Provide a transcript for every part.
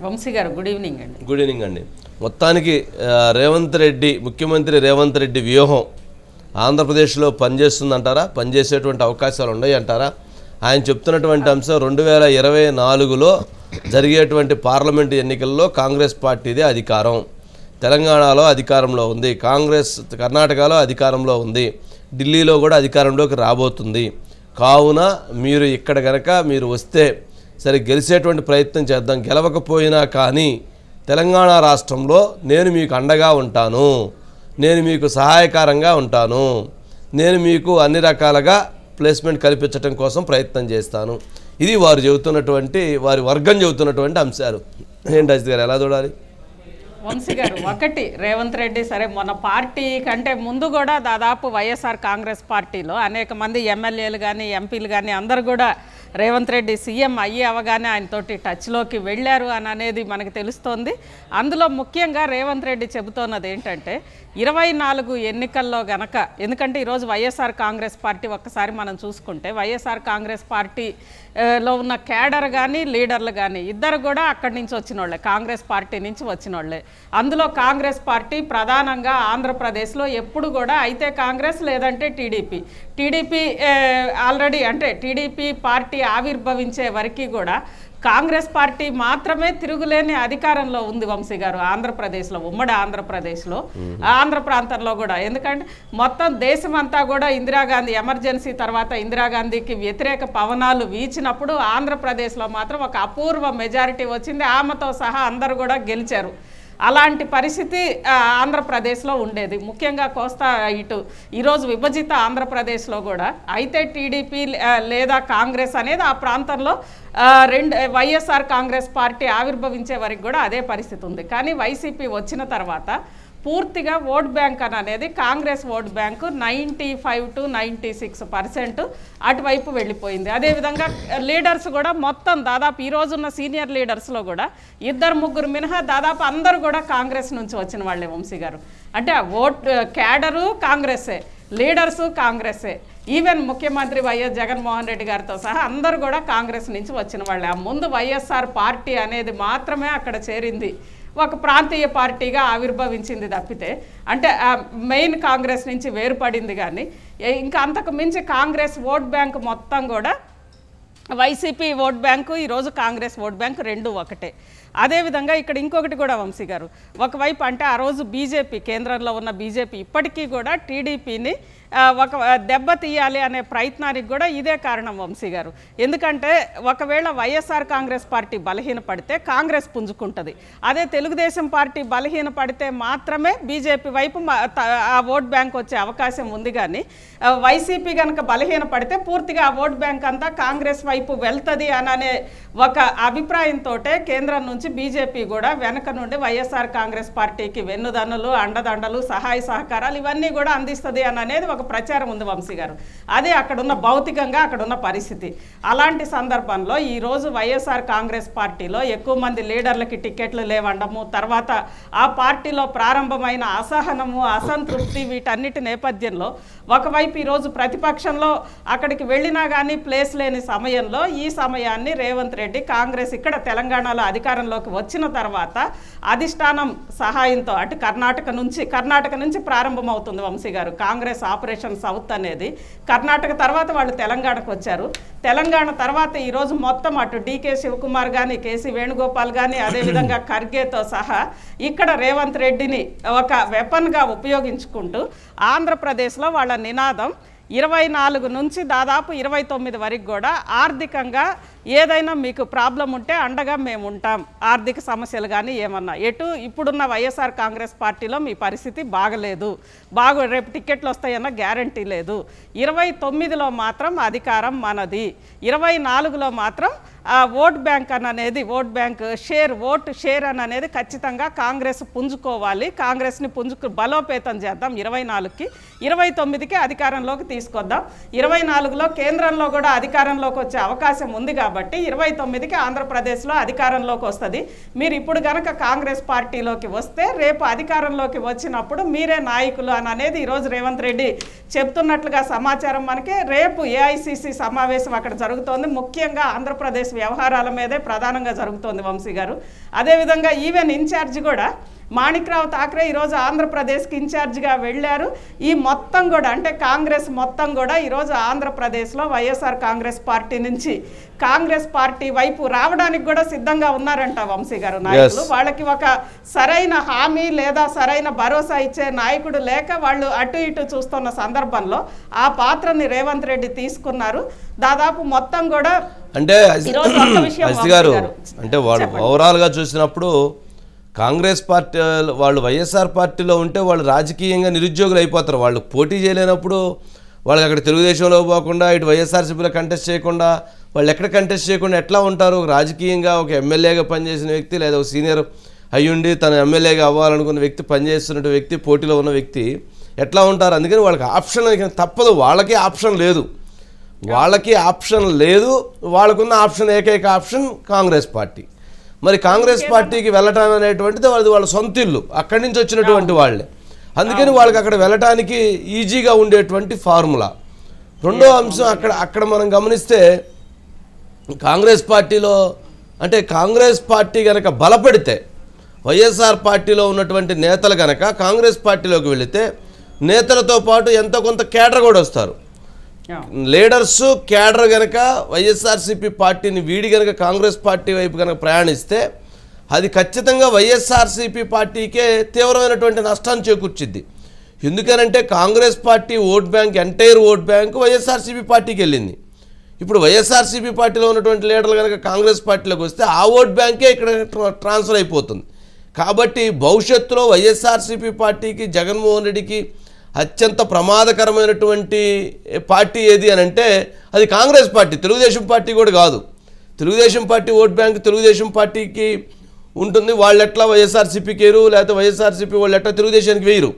వంశీ గారు good evening అండి. Good evening అండి. మొత్తానికి రేవంత్ రెడ్డి ముఖ్యమంత్రి రేవంత్ రెడ్డి వ్యూహం ఆంధ్రప్రదేశ్లో పనిచేస్తుందంటారా? పనిచేసేటువంటి అవకాశాలు ఉన్నాయి అంటారా? ఆయన చెప్తున్నటువంటి అంశం 2024లో జరిగేటువంటి పార్లమెంటు ఎన్నికల్లో కాంగ్రెస్ పార్టీదే అధికారం, తెలంగాణలో అధికారంలో ఉంది, కాంగ్రెస్ కర్ణాటకలో అధికారంలో ఉంది, ఢిల్లీలో కూడా అధికారంలోకి రాబోతుంది. కావున మీరు ఇక్కడ గనక మీరు వస్తే సరే గెలిచేటువంటి ప్రయత్నం చేద్దాం, గెలవకపోయినా కానీ తెలంగాణ రాష్ట్రంలో నేను మీకు అండగా ఉంటాను, నేను మీకు సహాయకారంగా ఉంటాను, నేను మీకు అన్ని రకాలుగా ప్లేస్మెంట్ కల్పించడం కోసం ప్రయత్నం చేస్తాను. ఇది వారు చెబుతున్నటువంటి వారి వర్గం చెబుతున్నటువంటి అంశాలు. ఏంటి అజిత్ గారు ఎలా చూడాలి? వంశీ గారు, ఒకటి రేవంత్ రెడ్డి సరే మొన్న పార్టీ కంటే ముందు కూడా దాదాపు వైఎస్ఆర్ కాంగ్రెస్ పార్టీలో అనేక మంది ఎమ్మెల్యేలు కానీ ఎంపీలు కానీ అందరు కూడా రేవంత్ రెడ్డి సీఎం అయ్యి అవగానే ఆయనతోటి టచ్లోకి వెళ్ళారు అని అనేది మనకు తెలుస్తోంది. అందులో ముఖ్యంగా రేవంత్ రెడ్డి చెబుతున్నది ఏంటంటే 24 ఎన్నికల్లో గనక, ఎందుకంటే ఈరోజు వైఎస్ఆర్ కాంగ్రెస్ పార్టీ ఒక్కసారి మనం చూసుకుంటే వైఎస్ఆర్ కాంగ్రెస్ పార్టీలో ఉన్న క్యాడర్ కానీ లీడర్లు కానీ ఇద్దరు కూడా అక్కడి నుంచి వచ్చిన వాళ్ళే, కాంగ్రెస్ పార్టీ నుంచి వచ్చిన వాళ్ళే. అందులో కాంగ్రెస్ పార్టీ ప్రధానంగా ఆంధ్రప్రదేశ్లో ఎప్పుడు కూడా అయితే కాంగ్రెస్ లేదంటే టీడీపీ ఆల్రెడీ అంటే టీడీపీ పార్టీ ఆవిర్భవించే వరకు కూడా కాంగ్రెస్ పార్టీ మాత్రమే తిరుగులేని అధికారంలో ఉంది వంశీ గారు ఆంధ్రప్రదేశ్లో, ఉమ్మడి ఆంధ్రప్రదేశ్లో, ఆంధ్ర ప్రాంతంలో కూడా. ఎందుకంటే మొత్తం దేశం అంతా కూడా ఇందిరాగాంధీ ఎమర్జెన్సీ తర్వాత ఇందిరాగాంధీకి వ్యతిరేక పవనాలు వీచినప్పుడు ఆంధ్రప్రదేశ్లో మాత్రం ఒక అపూర్వ మెజారిటీ వచ్చింది, ఆమెతో సహా అందరూ కూడా గెలిచారు. అలాంటి పరిస్థితి ఆంధ్రప్రదేశ్లో ఉండేది, ముఖ్యంగా కోస్తా ఇటు ఈరోజు విభజిత ఆంధ్రప్రదేశ్లో కూడా అయితే టీడీపీ లేదా కాంగ్రెస్ అనేది ఆ ప్రాంతంలో వైఎస్ఆర్ కాంగ్రెస్ పార్టీ ఆవిర్భవించే వరకు కూడా అదే పరిస్థితి ఉంది. కానీ వైసీపీ వచ్చిన తర్వాత పూర్తిగా ఓట్ బ్యాంక్ అనేది కాంగ్రెస్ ఓట్ బ్యాంకు 95 to 96% అటువైపు వెళ్ళిపోయింది. అదేవిధంగా లీడర్స్ కూడా మొత్తం దాదాపు ఈరోజున్న సీనియర్ లీడర్స్లో కూడా 2-3 మినహా దాదాపు అందరూ కూడా కాంగ్రెస్ నుంచి వచ్చిన వాళ్ళే వంశీ గారు. అంటే ఓట్ క్యాడరు కాంగ్రెస్సే, లీడర్సు కాంగ్రెస్సే, ఈవెన్ ముఖ్యమంత్రి వైఎస్ జగన్మోహన్ రెడ్డి గారితో సహా అందరూ కూడా కాంగ్రెస్ నుంచి వచ్చిన వాళ్ళే. ఆ ముందు వైఎస్ఆర్ పార్టీ అనేది మాత్రమే అక్కడ చేరింది, ఒక ప్రాంతీయ పార్టీగా ఆవిర్భవించింది తప్పితే, అంటే మెయిన్ కాంగ్రెస్ నుంచి వేరుపడింది. కానీ ఇంకా అంతకు మించి కాంగ్రెస్ ఓట్ బ్యాంక్ మొత్తం కూడా వైసీపీ ఓట్ బ్యాంకు, ఈరోజు కాంగ్రెస్ ఓట్ బ్యాంకు రెండు ఒకటే. అదేవిధంగా ఇక్కడ ఇంకొకటి కూడా వంశీ గారు, ఒకవైపు అంటే ఆ రోజు బీజేపీ కేంద్రంలో ఉన్న బీజేపీ ఇప్పటికీ కూడా టీడీపీని ఒక దెబ్బ తీయాలి అనే ప్రయత్నానికి కూడా ఇదే కారణం వంశీ గారు. ఎందుకంటే ఒకవేళ వైఎస్ఆర్ కాంగ్రెస్ పార్టీ బలహీనపడితే కాంగ్రెస్ పుంజుకుంటుంది, అదే తెలుగుదేశం పార్టీ బలహీనపడితే మాత్రమే బీజేపీ వైపు ఆ ఓట్ బ్యాంక్ వచ్చే అవకాశం ఉంది. కానీ వైసీపీ కనుక బలహీనపడితే పూర్తిగా ఆ ఓట్ బ్యాంక్ అంతా కాంగ్రెస్ వైపు వెళ్తుంది అనే ఒక అభిప్రాయంతో కేంద్రం నుంచి బీజేపీ కూడా వెనక నుండి వైఎస్ఆర్ కాంగ్రెస్ పార్టీకి వెన్నుదన్నులు, అండదండలు, సహాయ సహకారాలు ఇవన్నీ కూడా అందిస్తుంది అనేది ఒక ప్రచారం ఉంది వంశీ గారు. అదే అక్కడున్న భౌతికంగా అక్కడున్న పరిస్థితి. అలాంటి సందర్భంలో ఈరోజు వైఎస్ఆర్ కాంగ్రెస్ పార్టీలో ఎక్కువ మంది లీడర్లకి టికెట్లు లేవండము, తర్వాత ఆ పార్టీలో ప్రారంభమైన అసహనము, అసంతృప్తి, వీటన్నిటి నేపథ్యంలో ఒకవైపు ఈరోజు ప్రతిపక్షంలో అక్కడికి వెళ్ళినా కానీ ప్లేస్ లేని సమయంలో ఈ సమయాన్ని రేవంత్ రెడ్డి కాంగ్రెస్ ఇక్కడ తెలంగాణలో అధికారంలోకి వచ్చిన తర్వాత అధిష్టానం సహాయంతో అటు కర్ణాటక నుంచి ప్రారంభమవుతుంది వంశీ గారు. కాంగ్రెస్ ఆపరేషన్ సౌత్ అనేది కర్ణాటక తర్వాత వాళ్ళు తెలంగాణకు వచ్చారు. తెలంగాణ తర్వాత ఈరోజు మొత్తం అటు డీకే శివకుమార్ కానీ, కేసీ వేణుగోపాల్ కానీ, అదేవిధంగా ఖర్గేతో సహా ఇక్కడ రేవంత్ రెడ్డిని ఒక వెపన్గా ఉపయోగించుకుంటూ ఆంధ్రప్రదేశ్లో వాళ్ళ నినాదం 24 నుంచి దాదాపు 29 వరకు కూడా ఆర్థికంగా ఏదైనా మీకు ప్రాబ్లం ఉంటే అండగా మేము ఉంటాం, ఆర్థిక సమస్యలు కానీ ఏమన్నా, ఇప్పుడున్న వైఎస్ఆర్ కాంగ్రెస్ పార్టీలో మీ పరిస్థితి బాగలేదు, రేపు టికెట్లు వస్తాయన్న గ్యారంటీ లేదు, 29లో మాత్రం అధికారం మనది, 24లో మాత్రం ఓట్ బ్యాంక్ అనేది ఓట్ షేర్ అనేది ఖచ్చితంగా కాంగ్రెస్ పుంజుకోవాలి, కాంగ్రెస్ని బలోపేతం చేద్దాం, 24కి 29కి అధికారంలోకి తీసుకొద్దాం, 24లో కేంద్రంలో కూడా అధికారంలోకి వచ్చే అవకాశం ఉంది కాబట్టి 29కి ఆంధ్రప్రదేశ్లో అధికారంలోకి వస్తుంది. మీరు ఇప్పుడు కనుక కాంగ్రెస్ పార్టీలోకి వస్తే రేపు అధికారంలోకి వచ్చినప్పుడు మీరే నాయకులు అనేది ఈరోజు రేవంత్ రెడ్డి చెప్తున్నట్లుగా సమాచారం. మనకి రేపు ఏఐసిసి సమావేశం అక్కడ జరుగుతోంది, ముఖ్యంగా ఆంధ్రప్రదేశ్ వ్యవహారాల మీదే ప్రధానంగా జరుగుతోంది వంశీ గారు. అదేవిధంగా ఈవెన్ ఇన్ఛార్జ్ కూడా మాణిక్రావు ఠాక్రే ఈరోజు ఆంధ్రప్రదేశ్కి ఇన్ఛార్జిగా వెళ్ళారు. ఈ మొత్తం కూడా అంటే కాంగ్రెస్ మొత్తం కూడా ఈరోజు ఆంధ్రప్రదేశ్లో వైఎస్ఆర్ కాంగ్రెస్ పార్టీ నుంచి కాంగ్రెస్ పార్టీ వైపు రావడానికి కూడా సిద్ధంగా ఉన్నారంట వంశీ గారు నాయకులు. వాళ్ళకి ఒక సరైన హామీ లేదా సరైన భరోసా ఇచ్చే నాయకుడు లేక వాళ్ళు అటు ఇటు చూస్తున్న సందర్భంలో ఆ పాత్రని రేవంత్ రెడ్డి తీసుకున్నారు. దాదాపు మొత్తం కూడా అంటే గారు అంటే వాళ్ళు ఓవరాల్గా చూసినప్పుడు కాంగ్రెస్ పార్టీ వాళ్ళు వైఎస్ఆర్ పార్టీలో ఉంటే వాళ్ళు రాజకీయంగా నిరుద్యోగులు అయిపోతారు. వాళ్ళు పోటీ చేయలేనప్పుడు వాళ్ళకి అక్కడ తెలుగుదేశంలో పోకుండా ఇటు వైఎస్ఆర్సీపీలో కంటెస్ట్ చేయకుండా వాళ్ళు ఎక్కడ కంటెస్ట్ చేయకుండా ఎట్లా ఉంటారు? రాజకీయంగా ఒక ఎమ్మెల్యేగా పనిచేసిన వ్యక్తి లేదా ఒక సీనియర్ అయ్యుండి తన ఎమ్మెల్యేగా అవ్వాలనుకున్న వ్యక్తి, పనిచేస్తున్న వ్యక్తి, పోటీలో ఉన్న వ్యక్తి ఎట్లా ఉంటారు? అందుకని వాళ్ళకి ఆప్షన్ తప్పదు. వాళ్ళకి ఆప్షన్ లేదు. వాళ్ళకున్న ఆప్షన్ ఏకైక ఆప్షన్ కాంగ్రెస్ పార్టీ. మరి కాంగ్రెస్ పార్టీకి వెళ్ళటం అనేటువంటిది వాళ్ళ సొంత ఇల్లు, అక్కడి నుంచి వచ్చినటువంటి వాళ్ళే. అందుకని వాళ్ళకి అక్కడ వెళ్ళటానికి ఈజీగా ఉండేటువంటి ఫార్ములా. రెండో అంశం అక్కడ మనం గమనిస్తే కాంగ్రెస్ పార్టీలో అంటే కాంగ్రెస్ పార్టీ కనుక బలపడితే వైఎస్ఆర్ పార్టీలో ఉన్నటువంటి నేతలు కనుక కాంగ్రెస్ పార్టీలోకి వెళితే నేతలతో పాటు ఎంతో కొంత కేడర్ కూడా వస్తారు. లీడర్స్ క్యాడర్ కనుక వైఎస్ఆర్సీపీ పార్టీని వీడి కనుక కాంగ్రెస్ పార్టీ వైపు కనుక ప్రయాణిస్తే అది ఖచ్చితంగా వైఎస్ఆర్సీపీ పార్టీకే తీవ్రమైనటువంటి నష్టాన్ని చేకూర్చిద్ది. ఎందుకనంటే Congress party vote bank, entire vote bank YSRCP పార్టీకి వెళ్ళింది. ఇప్పుడు వైఎస్ఆర్సీపీ పార్టీలో ఉన్నటువంటి లీడర్లు కనుక కాంగ్రెస్ పార్టీలోకి వస్తే ఆ ఓట్ బ్యాంకే ఇక్కడ ట్రాన్స్ఫర్ అయిపోతుంది. కాబట్టి భవిష్యత్తులో వైఎస్ఆర్సీపీ పార్టీకి, జగన్మోహన్ రెడ్డికి అత్యంత ప్రమాదకరమైనటువంటి పార్టీ ఏది అని అంటే అది కాంగ్రెస్ పార్టీ, తెలుగుదేశం పార్టీ కూడా కాదు. Telugu Desam party vote bank Telugu Desam పార్టీకి ఉంటుంది. వాళ్ళు ఎట్లా వైఎస్ఆర్సీపీకి వేయరు, లేకపోతే వైఎస్ఆర్సీపీ వాళ్ళు ఎట్లా తెలుగుదేశానికి వేయరు.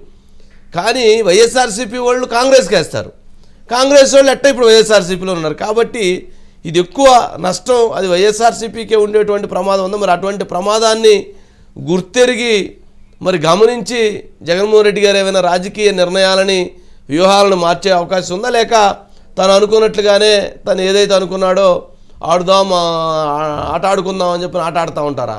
కానీ వైఎస్ఆర్సీపీ వాళ్ళు కాంగ్రెస్కి వేస్తారు. కాంగ్రెస్ వాళ్ళు ఎట్లా ఇప్పుడు వైఎస్ఆర్సీపీలో ఉన్నారు. కాబట్టి ఇది ఎక్కువ నష్టం అది వైఎస్ఆర్సీపీకే ఉండేటువంటి ప్రమాదం ఉంది. మరి అటువంటి ప్రమాదాన్ని గుర్తెరిగి మరి గమనించి జగన్మోహన్ రెడ్డి గారు ఏమైనా రాజకీయ నిర్ణయాలని, వ్యూహాలను మార్చే అవకాశం ఉందా, లేక తను అనుకున్నట్లుగానే తను ఏదైతే అనుకున్నాడో ఆడుదాం, ఆట ఆడుకుందాం అని చెప్పి ఆట ఆడుతూ ఉంటారా?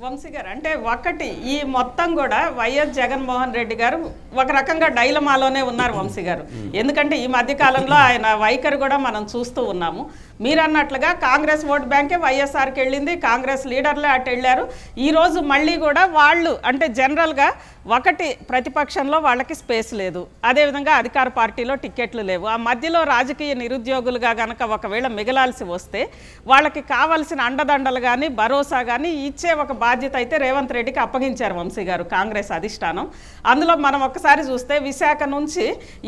వంశీ గారు అంటే ఒకటి ఈ మొత్తం కూడా వైఎస్ జగన్మోహన్ రెడ్డి గారు ఒక రకంగా డైలమాలోనే ఉన్నారు వంశీ గారు. ఎందుకంటే ఈ మధ్యకాలంలో ఆయన వైఖరి కూడా మనం చూస్తూ ఉన్నాము. మీరు అన్నట్లుగా కాంగ్రెస్ ఓట్ బ్యాంకే వైఎస్ఆర్కి వెళ్ళింది, కాంగ్రెస్ లీడర్లే అటు వెళ్ళారు. ఈరోజు మళ్ళీ కూడా వాళ్ళు అంటే జనరల్గా ఒకటి ప్రతిపక్షంలో వాళ్ళకి స్పేస్ లేదు, అదేవిధంగా అధికార పార్టీలో టికెట్లు లేవు. ఆ మధ్యలో రాజకీయ నిరుద్యోగులుగా కనుక ఒకవేళ మిగలాల్సి వస్తే వాళ్ళకి కావాల్సిన అండదండలు కానీ భరోసా కానీ ఇచ్చే ఒక బాధ్యత అయితే రేవంత్ రెడ్డికి అప్పగించారు వంశీ గారు కాంగ్రెస్ అధిష్టానం. అందులో మనం ఒకసారి చూస్తే విశాఖ నుంచి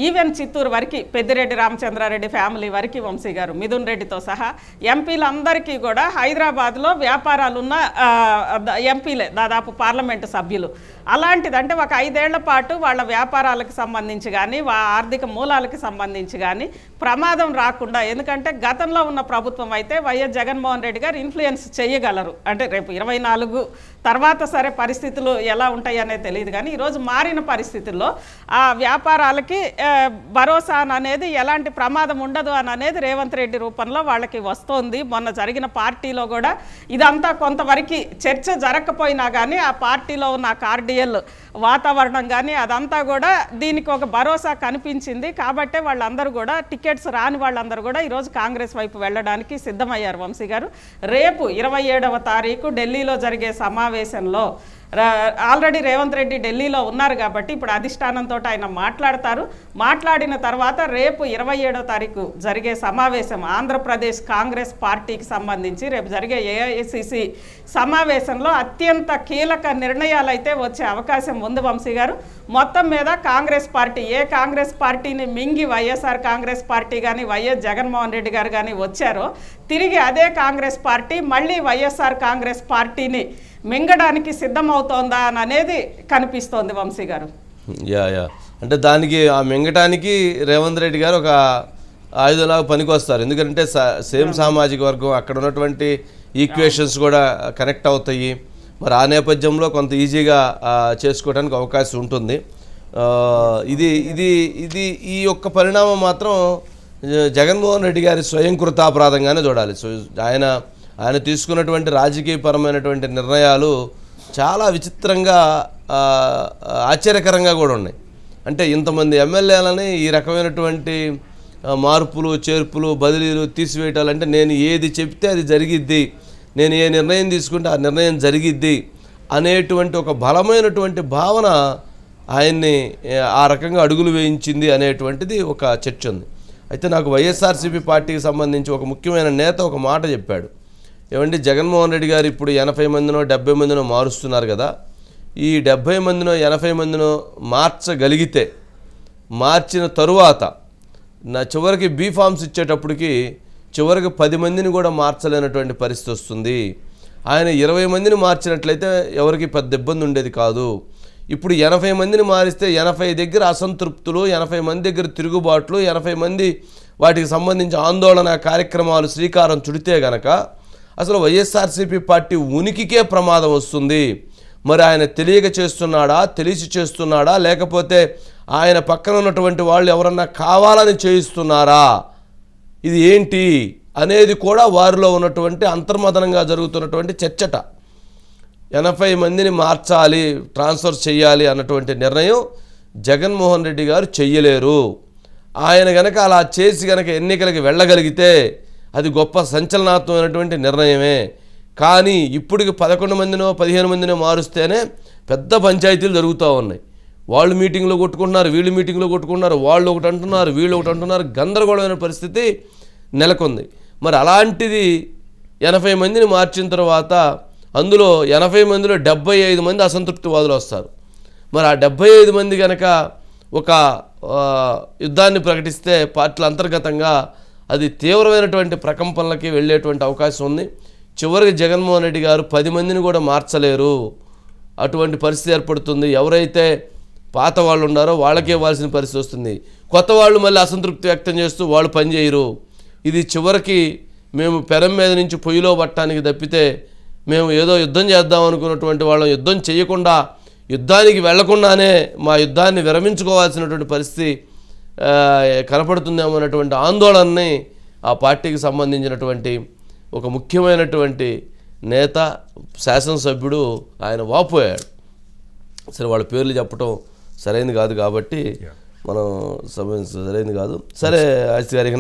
ఈవెన్ చిత్తూరు వరకు పెద్దిరెడ్డి రామచంద్రారెడ్డి ఫ్యామిలీ వరకు వంశీ గారు మిథున్ రెడ్డితో సహా ఎంపీలందరికీ కూడా హైదరాబాద్లో వ్యాపారాలున్న ఎంపీలే దాదాపు పార్లమెంటు సభ్యులు. అలాంటిది అంటే ఒక 5 ఏళ్ల పాటు వాళ్ళ వ్యాపారాలకు సంబంధించి కానీ ఆర్థిక మూలాలకు సంబంధించి కానీ ప్రమాదం రాకుండా, ఎందుకంటే గతంలో ఉన్న ప్రభుత్వం అయితే వైఎస్ జగన్మోహన్ రెడ్డి గారు ఇన్ఫ్లుయెన్స్ చేయగలరు. అంటే రేపు 24 తర్వాత సరే పరిస్థితులు ఎలా ఉంటాయి అనేది తెలియదు, కానీ ఈరోజు మారిన పరిస్థితుల్లో ఆ వ్యాపారాలకి భరోసా అనేది ఎలాంటి ప్రమాదం ఉండదు అని అనేది రేవంత్ రెడ్డి రూపంలో వాళ్ళకి వస్తోంది. మొన్న జరిగిన పార్టీలో కూడా ఇదంతా కొంతవరకు చర్చ జరగకపోయినా కానీ ఆ పార్టీలో ఉన్న కార్డియల్ వాతావరణం కానీ అదంతా కూడా దీనికి ఒక భరోసా కనిపించింది. కాబట్టే వాళ్ళందరూ కూడా టికెట్స్ రాని వాళ్ళందరూ కూడా ఈరోజు కాంగ్రెస్ వైపు వెళ్ళడానికి సిద్ధమయ్యారు వంశీ గారు. రేపు 27వ తారీఖు ఢిల్లీలో జరిగే సమావేశంలో ఆల్రెడీ రేవంత్ రెడ్డి ఢిల్లీలో ఉన్నారు కాబట్టి ఇప్పుడు అధిష్టానంతో ఆయన మాట్లాడతారు. మాట్లాడిన తర్వాత రేపు 27వ తారీఖు జరిగే సమావేశం ఆంధ్రప్రదేశ్ కాంగ్రెస్ పార్టీకి సంబంధించి రేపు జరిగే ఏఐసిసి సమావేశంలో అత్యంత కీలక నిర్ణయాలు అయితే వచ్చే అవకాశం ఉంది వంశీ గారు. మొత్తం మీద కాంగ్రెస్ పార్టీ కాంగ్రెస్ పార్టీని మింగి వైఎస్ఆర్ కాంగ్రెస్ పార్టీ కానీ వైఎస్ జగన్మోహన్ రెడ్డి గారు కానీ వచ్చారో తిరిగి అదే కాంగ్రెస్ పార్టీ మళ్ళీ వైఎస్ఆర్ కాంగ్రెస్ పార్టీని మింగడానికి సిద్ధమవుతోందా అని అనేది కనిపిస్తోంది వంశీ గారు. అంటే దానికి ఆ మింగటానికి రేవంత్ రెడ్డి గారు ఒక ఆయుధంలాగా పనికొస్తారు. ఎందుకంటే సేమ్ సామాజిక వర్గం, అక్కడ ఉన్నటువంటి ఈక్వేషన్స్ కూడా కనెక్ట్ అవుతాయి. మరి ఆ నేపథ్యంలో కొంత ఈజీగా చేసుకోవడానికి అవకాశం ఉంటుంది. ఇది ఈ యొక్క పరిణామం మాత్రం జగన్మోహన్ రెడ్డి గారి స్వయంకృతాపరాధంగానే చూడాలి. ఆయన తీసుకున్నటువంటి రాజకీయపరమైనటువంటి నిర్ణయాలు చాలా విచిత్రంగా ఆశ్చర్యకరంగా కూడా ఉన్నాయి. అంటే ఇంతమంది ఎమ్మెల్యేలని ఈ రకమైనటువంటి మార్పులు చేర్పులు బదిలీలు తీసివేయటాలంటే నేను ఏది చెప్తే అది జరిగిద్ది, నేను ఏ నిర్ణయం తీసుకుంటే ఆ నిర్ణయం జరిగిద్ది అనేటువంటి ఒక బలమైనటువంటి భావన ఆయన్ని ఆ రకంగా అడుగులు వేయించింది అనేటువంటిది ఒక చర్చ ఉంది. అయితే నాకు వైఎస్ఆర్సీపీ పార్టీకి సంబంధించి ఒక ముఖ్యమైన నేత ఒక మాట చెప్పాడు. ఏమంటే జగన్మోహన్ రెడ్డి గారు ఇప్పుడు 80 మందినో 70 మందినో మారుస్తున్నారు కదా, ఈ 70 మందినో 80 మందినో మార్చగలిగితే మార్చిన తరువాత చివరికి బీఫామ్స్ ఇచ్చేటప్పటికి చివరికి 10 మందిని కూడా మార్చలేనటువంటి పరిస్థితి వస్తుంది. ఆయన 20 మందిని మార్చినట్లయితే ఎవరికి పెద్ద ఇబ్బంది ఉండేది కాదు. ఇప్పుడు 80 మందిని మారిస్తే 80 దగ్గర అసంతృప్తులు, 80 మంది దగ్గర తిరుగుబాట్లు, 80 మంది వాటికి సంబంధించి ఆందోళన కార్యక్రమాలు శ్రీకారం చుడితే గనక అసలు వైఎస్ఆర్సీపీ పార్టీ ఉనికికే ప్రమాదం వస్తుంది. మరి ఆయన తెలియక చేస్తున్నాడా, తెలిసి చేస్తున్నాడా, లేకపోతే ఆయన పక్కన ఉన్నటువంటి వాళ్ళు ఎవరన్నా కావాలని చేయిస్తున్నారా, ఇది ఏంటి అనేది కూడా వారిలో ఉన్నటువంటి అంతర్మదనంగా జరుగుతున్నటువంటి చర్చట. 80 మందిని మార్చాలి, ట్రాన్స్ఫర్ చేయాలి అన్నటువంటి నిర్ణయం జగన్మోహన్ రెడ్డి గారు చెయ్యలేరు. ఆయన గనక అలా చేసి గనక ఎన్నికలకి వెళ్ళగలిగితే అది గొప్ప సంచలనాత్మకమైనటువంటి నిర్ణయమే. కానీ ఇప్పటికి 11 మందినో 15 మందినో మారుస్తేనే పెద్ద పంచాయతీలు జరుగుతూ ఉన్నాయి. వాళ్ళు మీటింగ్లో కొట్టుకుంటున్నారు, వీళ్ళు మీటింగ్లో కొట్టుకుంటున్నారు, వాళ్ళు ఒకటి అంటున్నారు, వీళ్ళు ఒకటి అంటున్నారు, గందరగోళమైన పరిస్థితి నెలకొంది. మరి అలాంటిది 80 మందిని మార్చిన తర్వాత అందులో 80 మందిలో 75 మంది అసంతృప్తివాదులు వస్తారు. మరి ఆ 75 మంది కనుక ఒక యుద్ధాన్ని ప్రకటిస్తే పార్టీల అంతర్గతంగా అది తీవ్రమైనటువంటి ప్రకంపనలకి వెళ్ళేటువంటి అవకాశం ఉంది. చివరికి జగన్మోహన్ రెడ్డి గారు 10 మందిని కూడా మార్చలేరు, అటువంటి పరిస్థితి ఏర్పడుతుంది. ఎవరైతే పాత వాళ్ళు ఉన్నారో వాళ్ళకే ఇవ్వాల్సిన పరిస్థితి వస్తుంది. కొత్త వాళ్ళు మళ్ళీ అసంతృప్తి వ్యక్తం చేస్తూ వాళ్ళు పనిచేయరు. ఇది చివరికి మేము పెరం మీద నుంచి పొయ్యిలో పట్టడానికి తప్పితే మేము ఏదో యుద్ధం చేద్దాం అనుకున్నటువంటి వాళ్ళం యుద్ధం చేయకుండా, యుద్ధానికి వెళ్లకుండానే మా యుద్ధాన్ని విరమించుకోవాల్సినటువంటి పరిస్థితి కనపడుతుందేమో అన్నటువంటి ఆందోళనని ఆ పార్టీకి సంబంధించినటువంటి ఒక ముఖ్యమైనటువంటి నేత, శాసనసభ్యుడు ఆయన వాపోయాడు. సరే వాళ్ళ పేర్లు చెప్పడం సరైనది కాదు కాబట్టి మనం సరైనది కాదు. సరే ఆశ గారికి